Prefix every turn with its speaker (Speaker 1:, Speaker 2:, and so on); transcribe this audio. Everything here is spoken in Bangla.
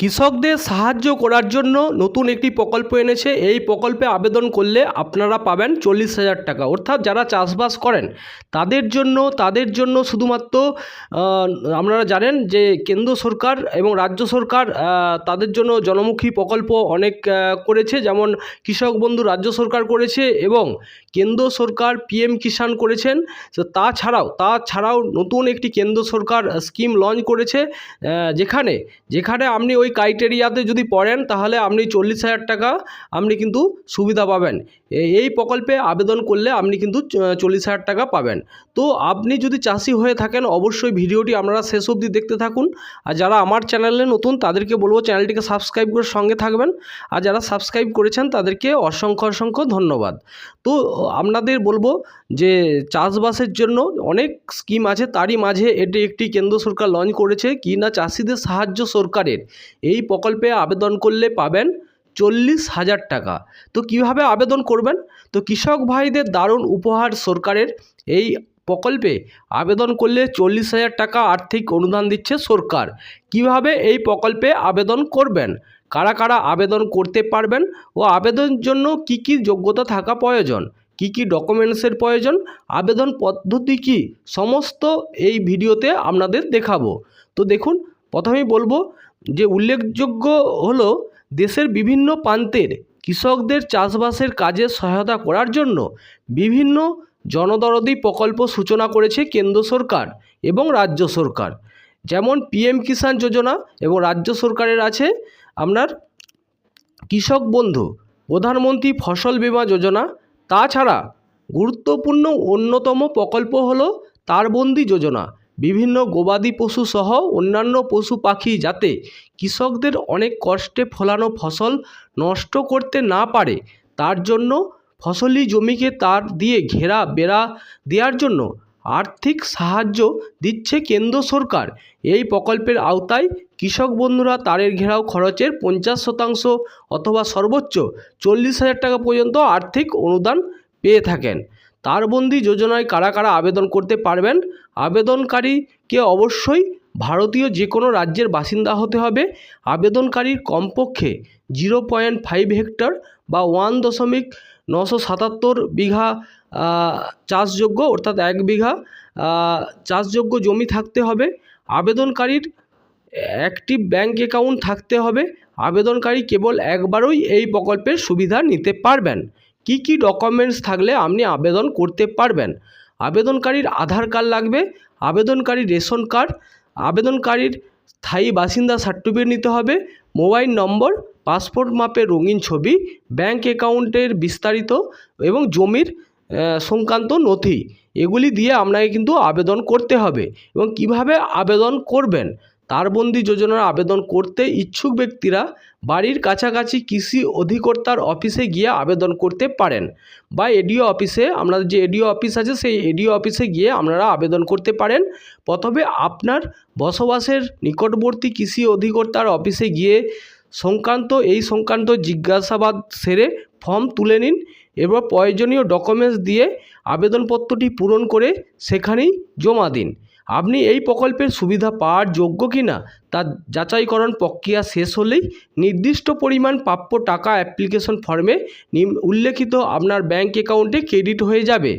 Speaker 1: কৃষকদের সাহায্য করার জন্য নতুন একটি প্রকল্প এনেছে। এই প্রকল্পে আবেদন করলে আপনারা পাবেন 40,000 টাকা। অর্থাৎ যারা চাষবাস করেন তাদের জন্য শুধুমাত্র আপনারা জানেন যে কেন্দ্র সরকার এবং রাজ্য সরকার তাদের জন্য জনমুখী প্রকল্প অনেক করেছে। যেমন কৃষক বন্ধু রাজ্য সরকার করেছে এবং কেন্দ্র সরকার পিএম কিষাণ করেছেন। তো তাছাড়াও নতুন একটি কেন্দ্র সরকার স্কিম লঞ্চ করেছে, যেখানে আপনি ওই ক্রাইটেরিয়াতে যদি পড়েন তাহলে আপনি 40,000 টাকা আপনি কিন্তু সুবিধা পাবেন। এই প্রকল্পে আবেদন করলে আপনি কিন্তু 40,000 টাকা পাবেন। তো আপনি যদি চাষি হয়ে থাকেন অবশ্যই ভিডিওটি আপনারা শেষ অবধি দেখতে থাকুন। আর যারা আমার চ্যানেলে নতুন তাদেরকে বলবো চ্যানেলটিকে সাবস্ক্রাইব করে সঙ্গে থাকবেন। আর যারা সাবস্ক্রাইব করেছেন তাদেরকে অসংখ্য ধন্যবাদ। তো আপনাদের বলবো যে চাষবাসের জন্য অনেক স্কিম আছে, তারই মাঝে এটি একটি কেন্দ্র সরকার লঞ্চ করেছে কি না চাষিদের সাহায্য সরকারের। এই প্রকল্পে আবেদন করলে পাবেন 40,000 টাকা। তো কিভাবে আবেদন করবেন? তো কৃষক ভাইদের দারুণ উপহার সরকারের। এই প্রকল্পে আবেদন করলে 40,000 টাকা আর্থিক অনুদান দিচ্ছে সরকার। কিভাবে এই প্রকল্পে আবেদন করবেন, কারা কারা আবেদন করতে পারবেন ও আবেদনের জন্য কি কি যোগ্যতা থাকা প্রয়োজন, কি কি ডকুমেন্টসের প্রয়োজন, আবেদন পদ্ধতি কি, সমস্ত এই ভিডিওতে আপনাদের দেখাবো। তো দেখুন, প্রথমেই বলবো যে উল্লেখযোগ্য হলো দেশের বিভিন্ন প্রান্তের কৃষকদের চাষবাসের কাজে সহায়তা করার জন্য বিভিন্ন জনদরদি প্রকল্প সূচনা করেছে কেন্দ্র সরকার এবং রাজ্য সরকার। যেমন পিএম কিষাণ যোজনা এবং রাজ্য সরকারের আছে আপনার কৃষক বন্ধু, প্রধানমন্ত্রী ফসল বীমা যোজনা। তাছাড়া গুরুত্বপূর্ণ অন্যতম প্রকল্প হলো তারবন্দি যোজনা। বিভিন্ন গবাদি পশু সহ অন্যান্য পশু পাখি যাতে কৃষকদের অনেক কষ্টে ফলানো ফসল নষ্ট করতে না পারে তার জন্য ফসলি জমিকে তার দিয়ে বেড়া দেওয়ার জন্য আর্থিক সাহায্য দিচ্ছে কেন্দ্র সরকার। এই প্রকল্পের আওতায় কৃষক বন্ধুরা তারের ঘেরাও খরচের 50% অথবা সর্বোচ্চ 40,000 টাকা পর্যন্ত আর্থিক অনুদান পেয়ে থাকেন। তারবন্দি যোজনায় কারা কারা আবেদন করতে পারবেন? আবেদনকারীকে অবশ্যই ভারতীয় যে কোনো রাজ্যের বাসিন্দা হতে হবে। আবেদনকারীর কমপক্ষে 0.5 হেক্টর বা 1.977 বিঘা চাষযোগ্য অর্থাৎ 1 বিঘা চাষযোগ্য জমি থাকতে হবে। আবেদনকারীর অ্যাক্টিভ ব্যাঙ্ক অ্যাকাউন্ট থাকতে হবে। আবেদনকারী কেবল একবারই এই প্রকল্পের সুবিধা নিতে পারবেন। কি কি ডকুমেন্টস থাকলে আপনি আবেদন করতে পারবেন? আবেদনকারীর আধার কার্ড লাগবে, আবেদনকারীর রেশন কার্ড, আবেদনকারীর স্থায়ী বাসিন্দা সার্টিফিকেট নিতে হবে, মোবাইল নম্বর, পাসপোর্ট মাপের রঙিন ছবি, ব্যাঙ্ক অ্যাকাউন্টের বিস্তারিত এবং জমির সংক্রান্ত নথি, এগুলি দিয়ে আপনাকে কিন্তু আবেদন করতে হবে। এবং কিভাবে আবেদন করবেন? তারবন্দি যোজনার আবেদন করতে ইচ্ছুক ব্যক্তিরা বাড়ির কাছাকাছি কৃষি অধিকর্তার অফিসে গিয়ে আবেদন করতে পারেন বা এডিও অফিসে, আপনাদের যে এডিও অফিস আছে সেই এডিও অফিসে গিয়ে আপনারা আবেদন করতে পারেন। প্রথমে আপনার বসবাসের নিকটবর্তী কৃষি অধিকর্তার অফিসে গিয়ে এই সংক্রান্ত জিজ্ঞাসাবাদ সেরে ফর্ম তুলে নিন। এরপর প্রয়োজনীয় ডকুমেন্টস দিয়ে আবেদনপত্রটি পূরণ করে সেখানেই জমা দিন। আপনি এই প্রকল্পের সুবিধা পাওয়ার যোগ্য কিনা তার যাচাইকরণ প্রক্রিয়া শেষ হলেই নির্দিষ্ট পরিমাণ প্রাপ্য টাকা অ্যাপ্লিকেশন ফর্মে উল্লেখিত আপনার ব্যাঙ্ক অ্যাকাউন্টে ক্রেডিট হয়ে যাবে।